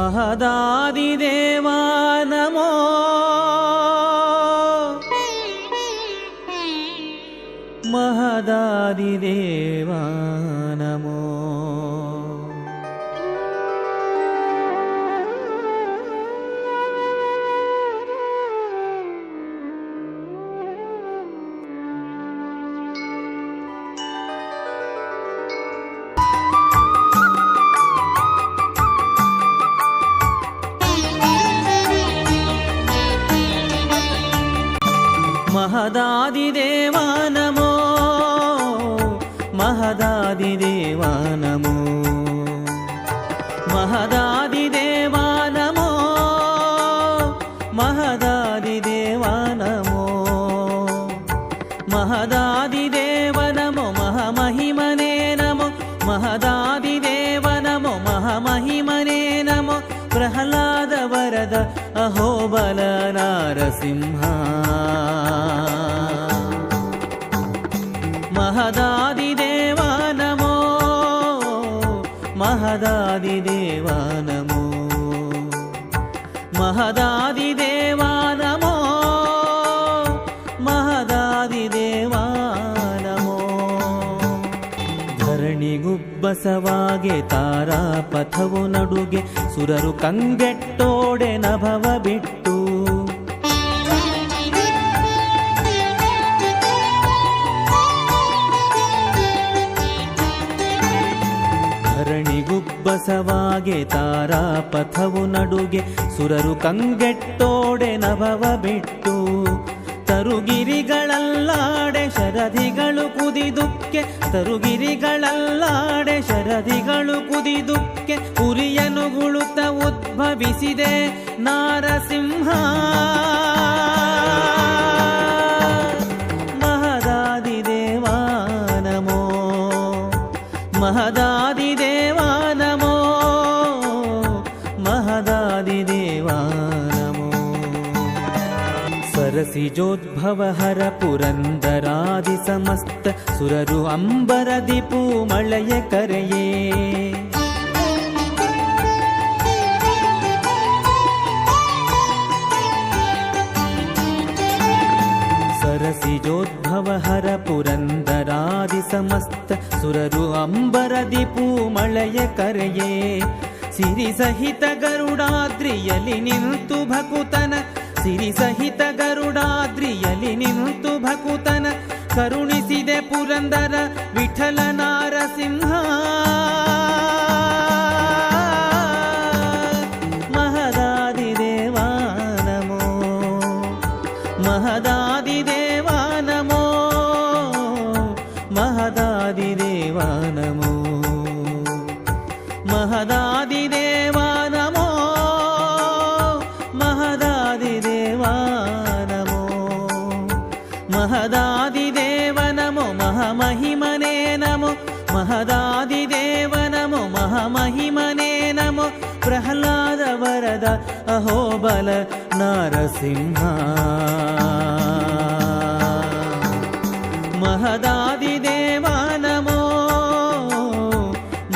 महदादिदेवा नमो महदादिदेवा नमो महदादिदेवा नमो महदादिदेवा नमो महदादिदेवा नमो महदादिदेवा नमो महदादिदेव नमो महामहिमने नमो महदादिदेव नमो महामहिमने नमो प्रह्लाद वरद अहोबल नारसिंह महदादिदेवा नमो महदादिदेवा नमो महदादिदेवा नमो महदादिदेवा नमो ಧರಣಿಗುಬ್ಬಸವಾಗೆ ತಾರಾಪಥವು ನಡುಗೆ ಸುರರು ಕಂಗೆಟ್ಟೋಡೆ ನಭವ ಬಿಟ್ಟು ಧರಣಿಗುಬ್ಬಸವಾಗೆ ತಾರಾಪಥವು ನಡುಗೆ ಸುರರು ಕಂಗೆಟ್ಟೋಡೆ ನಭವ ಬಿಟ್ಟು ತರುಗಿರಿಗಳಲ್ಲಾಡೆ ಶರಧಿಗಳು ಕುದಿದುಕ್ಕೆ ತರುಗಿರಿಗಳಲ್ಲಾಡೆ ಶರಧಿಗಳು ಕುದಿದುಕ್ಕೆ ಉರಿಯನು ಗುಳುತ್ತ ಉದ್ಭವಿಸಿದೆ ನಾರಸಿಂಹ महदादिदेवा नमो महदादिदेवा नमो महदादिदेवा नमो सरसिजोद्भव हर पुरंदरादि समस्त सुररु अंबरदि पूमळय करेये सरसिजोद्भव हर पुरंदरादि समस्त सुररु अंबरदि पूमळय करेये सिरि सहित गरुडाद्रियलि निंतु भकुतन सिरि सहित गरुडाद्रियलि निंतु भकुतन करुणिसिदे पुरंदर विठल नारसिंह महदादिदेवा नमो महदादिदेवा नमो महदादिदेवा नमो महदादिदेवा नमो महदादिदेवा नमो महदादिदेव नमो महामहिमने नमो महदादिदेव नमो महामहिमने नमो प्रह्लाद वरद अहोबल नारसिंह महदादिदेवा नमो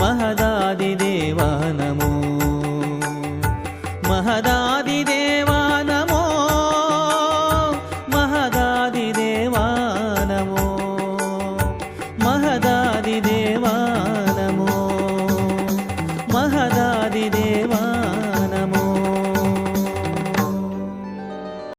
महदादिदेवा नमो महदादिदेवा नमो महदादिदेवा नमो महदादिदेवा नमो महदादिदेवा